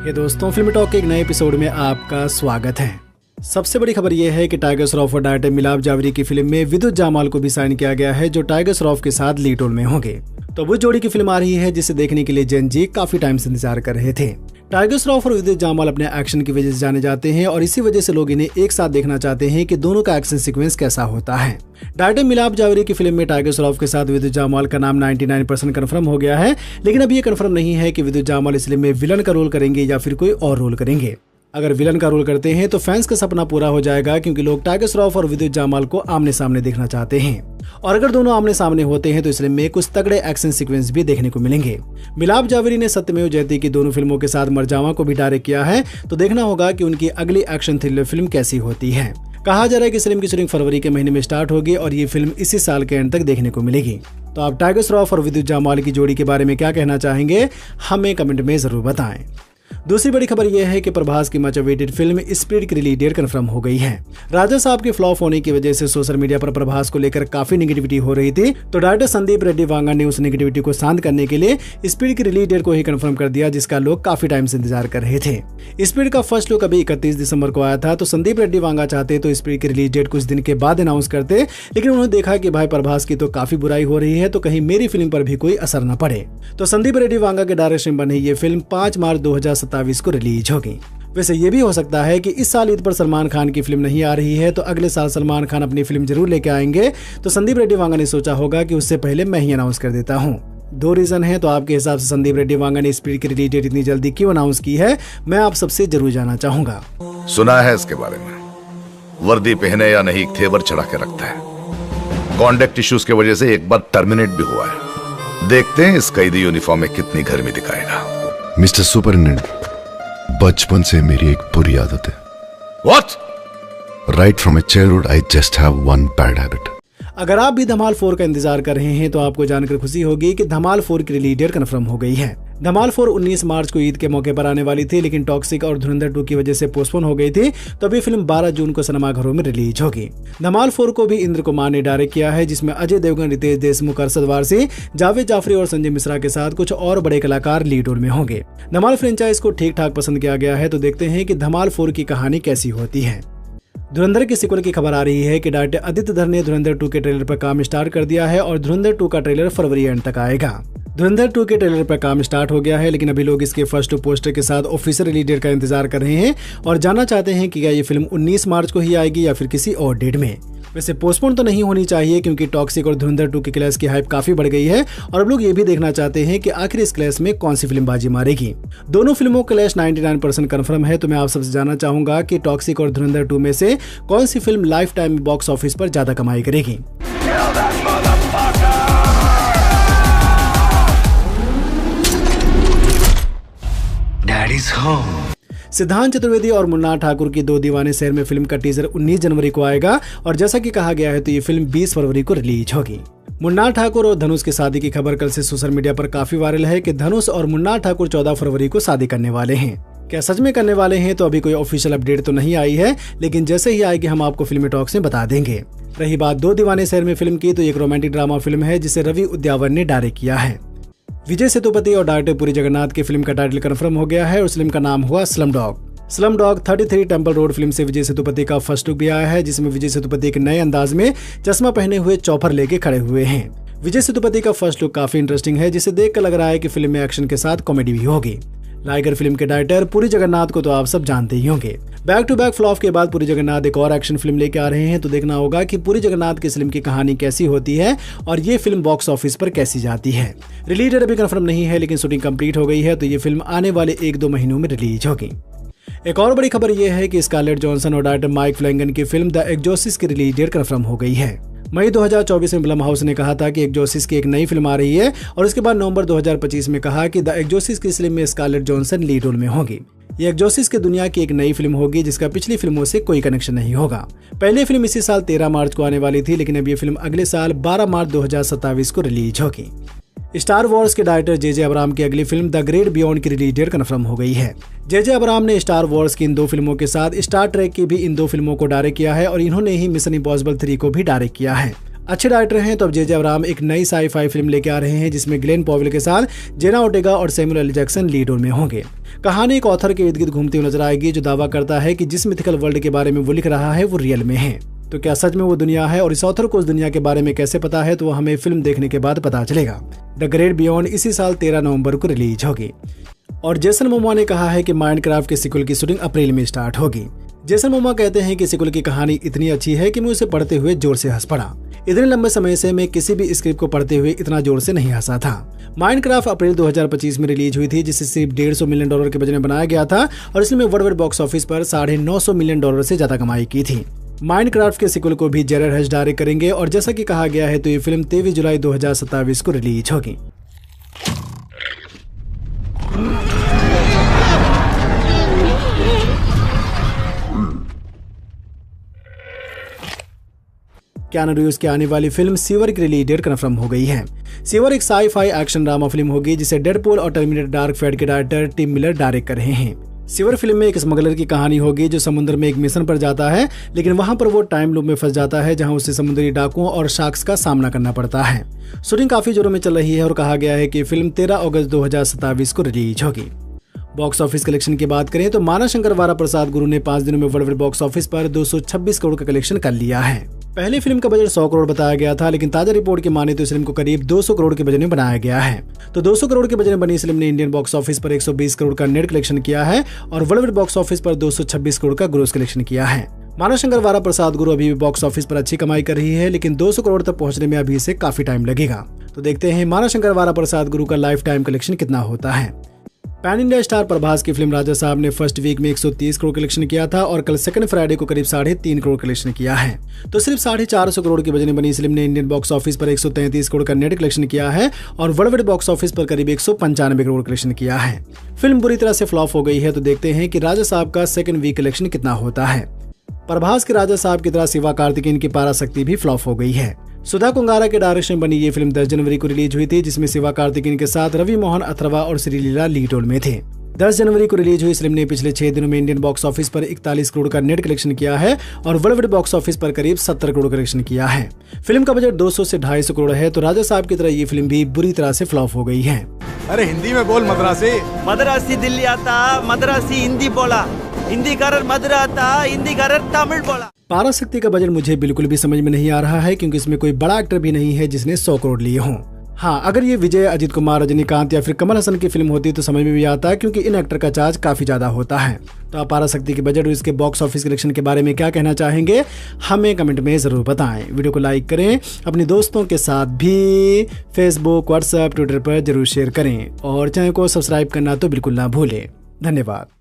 हे दोस्तों, film talk के एक नए एपिसोड में आपका स्वागत है। सबसे बड़ी खबर यह है कि टाइगर श्रॉफ और डायरेक्टर मिलाप जावेरी की फिल्म में विद्युत जामाल को भी साइन किया गया है, जो टाइगर श्रॉफ के साथ लीड रोल में होंगे। तो वो जोड़ी की फिल्म आ रही है जिसे देखने के लिए जेन जी काफी टाइम से इंतजार कर रहे थे। टाइगर श्रॉफ और विद्युत जामाल अपने एक्शन की वजह से जाने जाते हैं और इसी वजह से लोग इन्हें एक साथ देखना चाहते हैं कि दोनों का एक्शन सीक्वेंस कैसा होता है। डायरेक्टर मिलाप जावेरी की फिल्म में टाइगर श्रॉफ के साथ विद्युत जामाल का नाम 99% कंफर्म हो गया है, लेकिन अभी ये कंफर्म नहीं है कि विद्युत जामाल इस फिल्म में विलन का रोल करेंगे या फिर कोई और रोल करेंगे। अगर विलन का रोल करते हैं तो फैंस का सपना पूरा हो जाएगा, क्योंकि लोग टाइगर श्रॉफ और विद्युत जामाल को आमने सामने देखना चाहते हैं। और अगर दोनों आमने सामने होते हैं तो इस फिल्म में कुछ तगड़े एक्शन सीक्वेंस भी देखने को मिलेंगे। मिलाप जावेरी ने सत्यमेव जयते की दोनों फिल्मों के साथ मरजावा को भी डायरेक्ट किया है, तो देखना होगा कि उनकी अगली एक्शन थ्रिलर फिल्म कैसी होती है। कहा जा रहा है कि इस फिल्म की शूटिंग फरवरी के महीने में स्टार्ट होगी और ये फिल्म इसी साल के एंड तक देखने को मिलेगी। तो आप टाइगर श्रॉफ और विद्युत जामाल की जोड़ी के बारे में क्या कहना चाहेंगे, हमें कमेंट में जरूर बताएं। दूसरी बड़ी खबर यह है कि प्रभास की मच अवेटेड फिल्म स्पिरिट की रिलीज डेट कंफर्म हो गई है। राजा साहब के फ्लॉप होने की वजह से सोशल मीडिया पर प्रभास को लेकर काफी नेगेटिविटी हो रही थी, तो डायरेक्टर संदीप रेड्डी वांगा ने उस नेगेटिविटी को शांत करने के लिए स्पिरिट की रिलीज डेट को ही कंफर्म कर दिया, जिसका लोग काफी टाइम से इंतजार कर रहे थे। स्पिरिट का फर्स्ट लुक अभी 31 दिसंबर को आया था, तो संदीप रेड्डी वांगा चाहते तो स्पिरिट की रिलीज डेट कुछ दिन के बाद अनाउंस करते, लेकिन उन्होंने देखा कि भाई प्रभास की तो काफी बुराई हो रही है, तो कहीं मेरी फिल्म पर भी कोई असर न पड़े। तो संदीप रेड्डी वांगा के डायरेक्शन बनी ये फिल्म 5 मार्च 2027 को रिलीज होगी। वैसे ये भी हो सकता है कि इस साल ईद पर सलमान खान की फिल्म नहीं आ रही है, तो अगले साल सलमान खान अपनी फिल्म जरूर लेके आएंगे। तो संदीप रेड्डी वांगा ने सोचा होगा कि उससे पहले मैं ही अनाउंस कर देता हूँ। 2 रीजन है, तो आपके हिसाब से संदीप रेड्डी वांगा ने स्पिरिट की रिलीज डेट इतनी जल्दी क्यों अनाउंस की है, मैं आप सबसे जरूर जानना चाहूंगा। सुना है इसके बारे में, वर्दी पहने या नहीं थेवर चढ़ा के रखता है। कॉन्डक्ट इश्यूज की वजह से एक बार टर्मिनेट भी हुआ है। देखते हैं इस कैदी यूनिफॉर्म में कितनी गर्मी दिखाएगा। मिस्टर सुपरिटेंडेंट, बचपन से मेरी एक बुरी आदत है। What? Right from my childhood, I just have one bad habit. अगर आप भी धमाल 4 का इंतजार कर रहे हैं तो आपको जानकर खुशी होगी कि धमाल 4 की रिलीज डेट कंफर्म हो गई है। धमाल 4 19 मार्च को ईद के मौके पर आने वाली थी, लेकिन टॉक्सिक और धुरंधर 2 की वजह से पोस्टपोन हो गई थी, तो अभी फिल्म 12 जून को सिनेमाघरों में रिलीज होगी। धमाल 4 को भी इंद्र कुमार ने डायरेक्ट किया है, जिसमें अजय देवगन, रितेश देशमुख, अरशद वारसी, जावेद जाफरी और संजय मिश्रा के साथ कुछ और बड़े कलाकार लीड रोल में होंगे। धमाल फ्रेंचाइज को ठीक ठाक पसंद किया गया है, तो देखते हैं कि धमाल 4 की कहानी कैसी होती है। धुरंधर की सीक्वल की खबर आ रही है कि डायरेक्टर आदित्य धर ने धुरंधर 2 के ट्रेलर पर काम स्टार्ट कर दिया है और धुरंधर 2 का ट्रेलर फरवरी एंड तक आएगा। धुरंधर 2 के ट्रेलर पर काम स्टार्ट हो गया है, लेकिन अभी लोग इसके फर्स्ट पोस्टर के साथ ऑफिशियल रिलीज डेट का इंतजार कर रहे हैं और जानना चाहते हैं कि क्या ये फिल्म 19 मार्च को ही आएगी या फिर किसी और डेट में। वैसे पोस्टपोन तो नहीं होनी चाहिए, क्योंकि टॉक्सिक और धुरंधर 2 की क्लैश की हाइप काफी बढ़ गई है और अब लोग ये भी देखना चाहते हैं कि आखिर इस क्लैश में कौन सी फिल्म बाजी मारेगी। दोनों फिल्मों का क्लैश 99% कंफर्म है, तो मैं आप सबसे जानना चाहूंगा कि टॉक्सिक और धुरंधर 2 में से कौन सी film lifetime box office पर ज्यादा कमाई करेगी। सिद्धांत चतुर्वेदी और मुन्ना ठाकुर की 2 दीवाने शहर में फिल्म का टीजर 19 जनवरी को आएगा और जैसा कि कहा गया है तो ये फिल्म 20 फरवरी को रिलीज होगी। मुन्ना ठाकुर और धनुष की शादी की खबर कल से सोशल मीडिया पर काफी वायरल है कि धनुष और मुन्ना ठाकुर 14 फरवरी को शादी करने वाले हैं। क्या सच में करने वाले हैं, तो अभी कोई ऑफिशियल अपडेट तो नहीं आई है, लेकिन जैसे ही आएगी हम आपको फिल्मी टॉक्स में बता देंगे। रही बात 2 दीवाने शहर में फिल्म की, तो एक रोमांटिक ड्रामा फिल्म है जिसे रवि उद्यावर ने डायरेक्ट किया है। विजय सेतुपति और डायरेक्टर पुरी जगन्नाथ की फिल्म का टाइटल कंफर्म हो गया है और फिल्म का नाम हुआ slum dog. Slum dog 33 temple road film से विजय सेतुपति का फर्स्ट लुक भी आया है, जिसमें विजय सेतुपति एक नए अंदाज में चश्मा पहने हुए चॉपर लेके खड़े हुए हैं। विजय सेतुपति का फर्स्ट लुक काफी इंटरेस्टिंग है, जिसे देखकर लग रहा है कि फिल्म में एक्शन के साथ कॉमेडी भी होगी। लाइगर फिल्म के डायरेक्टर पुरी जगन्नाथ को तो आप सब जानते ही होंगे। बैक टू बैक फ्लॉप के बाद पुरी जगन्नाथ एक और एक्शन फिल्म लेके आ रहे हैं, तो देखना होगा कि पुरी जगन्नाथ की फिल्म की कहानी कैसी होती है और ये फिल्म बॉक्स ऑफिस पर कैसी जाती है। रिलीज डेट अभी कंफर्म नहीं है, लेकिन शूटिंग कंप्लीट हो गई है, तो ये फिल्म आने वाले 1-2 महीनों में रिलीज होगी। एक और बड़ी खबर यह है कि स्कारलेट जॉनसन और डायरेक्टर माइक फ्लैनेगन की फिल्म द एग्जॉर्सिस्ट की रिलीज डेट कंफर्म हो गई है। मई 2024 में ब्लम हाउस ने कहा था कि एग्जॉर्सिस्ट की एक नई फिल्म आ रही है और इसके बाद नवंबर 2025 में कहा कि द एग्जॉर्सिस्ट की फिल्म में स्कारलेट जॉनसन लीड रोल में होगी। ये एग्जॉर्सिस्ट की दुनिया की एक नई फिल्म होगी जिसका पिछली फिल्मों से कोई कनेक्शन नहीं होगा। पहली फिल्म इसी साल 13 मार्च को आने वाली थी, लेकिन अब ये फिल्म अगले साल 12 मार्च 2027 को रिलीज होगी। स्टार वॉर्स के डायरेक्टर जे अब्राहम की अगली फिल्म द ग्रेट बियॉन्ड की रिलीज डेट कंफर्म हो गई है। जे अब्राहम ने स्टार वॉर्स की इन 2 फिल्मों के साथ स्टार ट्रेक की भी इन 2 फिल्मों को डायरेक्ट किया है और इन्होंने ही मिशन इम्पॉसिबल 3 को भी डायरेक्ट किया है। अच्छे डायरेक्टर हैं तो अब जे अब्राहम एक नई साई-फाई फिल्म लेके आ रहे हैं जिसमें ग्लेन पॉवेल के साथ जेना ओर्टेगा और Samuel L Jackson lead role में होंगे। कहानी एक ऑथर के इर्द गिर्द घूमती हुई नजर आएगी जो दावा करता है कि जिस मिथिकल वर्ल्ड के बारे में वो लिख रहा है वो रियल में है। तो क्या सच में वो दुनिया है और इस ऑथर को उस दुनिया के बारे में कैसे पता है, तो वो हमें फिल्म देखने के बाद पता चलेगा। द ग्रेट बियॉन्ड इसी साल 13 नवंबर को रिलीज होगी और जेसन मोमोआ ने कहा है कि माइनक्राफ्ट के सीक्वल की शूटिंग अप्रैल में स्टार्ट होगी। जेसन मोमोआ कहते हैं कि सीक्वल की कहानी इतनी अच्छी है कि मैं उसे पढ़ते हुए जोर से हंस पड़ा। इतने लंबे समय से मैं किसी भी स्क्रिप्ट को पढ़ते हुए इतना जोर से नहीं हंसा था। माइनक्राफ्ट अप्रैल 2025 में रिलीज हुई थी जिसे सिर्फ $150 मिलियन के बजट में बनाया गया था और इसने वर्ल्ड वाइड बॉक्स ऑफिस पर $950 मिलियन से ज्यादा कमाई की थी। माइनक्राफ्ट के सीक्वल को भी जेरेड हच डायरेक्ट करेंगे और जैसा कि कहा गया है तो ये फिल्म 23 जुलाई 2027 को रिलीज होगी। कीनू रीव्स की आने वाली फिल्म सीवर की रिलीज डेट कंफर्म हो गई है। सीवर एक साई-फाई एक्शन ड्रामा फिल्म होगी जिसे डेडपूल और टर्मिनेटर डार्क फेट के डायरेक्टर टिम मिलर डायरेक्ट कर रहे हैं। सीवर फिल्म में एक स्मगलर की कहानी होगी जो समुद्र में एक मिशन पर जाता है, लेकिन वहां पर वो टाइम लूप में फंस जाता है जहां उसे समुद्री डाकुओं और शार्क्स का सामना करना पड़ता है। शूटिंग काफी जोरों में चल रही है और कहा गया है कि फिल्म 13 अगस्त 2027 को रिलीज होगी। बॉक्स ऑफिस कलेक्शन की बात करें तो माना शंकर वारा प्रसाद गुरु ने 5 दिनों में वर्ल्ड बॉक्स ऑफिस पर 226 करोड़ का कलेक्शन कर लिया है। पहली फिल्म का बजट 100 करोड़ बताया गया था, लेकिन ताजा रिपोर्ट की माने तो इस फिल्म को करीब 200 करोड़ के बजट में बनाया गया है। तो 200 करोड़ के बजट में बनी इस फिल्म ने इंडियन बॉक्स ऑफिस पर 120 करोड़ का नेट कलेक्शन किया है और वर्ल्ड बॉक्स ऑफिस पर 226 करोड़ का ग्रोस कलेक्शन किया है। माना शंकर वारा प्रसाद गुरु अभी भी बॉक्स ऑफिस पर अच्छी कमाई कर रही है, लेकिन 200 करोड़ तक पहुंचने में अभी से काफी टाइम लगेगा। तो देखते हैं माना शंकर वारा प्रसाद गुरु का लाइफ टाइम कलेक्शन कितना होता है। पैन इंडिया स्टार प्रभास की फिल्म राजा साहब ने फर्स्ट वीक में 130 करोड़ कलेक्शन किया था और कल सेकंड फ्राइडे को करीब 3.5 करोड़ कलेक्शन किया है। तो सिर्फ 450 करोड़ के बजट में बनी फिल्म ने इंडियन बॉक्स ऑफिस पर 133 करोड़ का नेट कलेक्शन किया है और वर्ल्ड वाइड बॉक्स ऑफिस पर करीब 195 करोड़ कलेक्शन किया है। फिल्म बुरी तरह से फ्लॉप हो गई है। तो देखते हैं कि राजा साहब का सेकंड वीक कलेक्शन कितना होता है। प्रभास के राजा साहब की तरह शिवा कार्तिकेयन की पराशक्ति भी फ्लॉप हो गई है। सुधा कुंगारा के डायरेक्शन में बनी ये फिल्म 10 जनवरी को रिलीज हुई थी जिसमें शिवा कार्तिकेयन के साथ रवि मोहन अथर्वा और श्रीलीला लीड रोल में थे। 10 जनवरी को रिलीज हुई फिल्म ने पिछले 6 दिनों में इंडियन बॉक्स ऑफिस पर 41 करोड़ का नेट कलेक्शन किया है और वर्ल्ड वाइड बॉक्स ऑफिस पर करीब 70 करोड़ कलेक्शन किया है। फिल्म का बजट 200 से 250 करोड़ है। तो राजा साहब की तरह ये फिल्म भी बुरी तरह से फ्लॉप हो गई है। अरे हिंदी में बोल मद्रासी। मद्रासी दिल्ली आता, मद्रासी हिंदी बोला, हिंदी कारर मद्रा आता, हिंदी कारर तमिल बोला। पराशक्ति का बजट मुझे बिल्कुल भी समझ में नहीं आ रहा है क्योंकि इसमें कोई बड़ा एक्टर भी नहीं है जिसने 100 करोड़ लिए हों। हाँ, अगर ये विजय, अजित कुमार, रजनीकांत या फिर कमल हसन की फिल्म होती तो समझ में भी आता क्योंकि इन एक्टर का चार्ज काफी ज्यादा होता है। तो आप पराशक्ति के बजट और इसके बॉक्स ऑफिस कलेक्शन के बारे में क्या कहना चाहेंगे, हमें कमेंट में जरूर बताएं। वीडियो को लाइक करें, अपने दोस्तों के साथ भी फेसबुक, व्हाट्सएप, ट्विटर पर जरूर शेयर करें और चैनल को सब्सक्राइब करना तो बिल्कुल ना भूलें। धन्यवाद।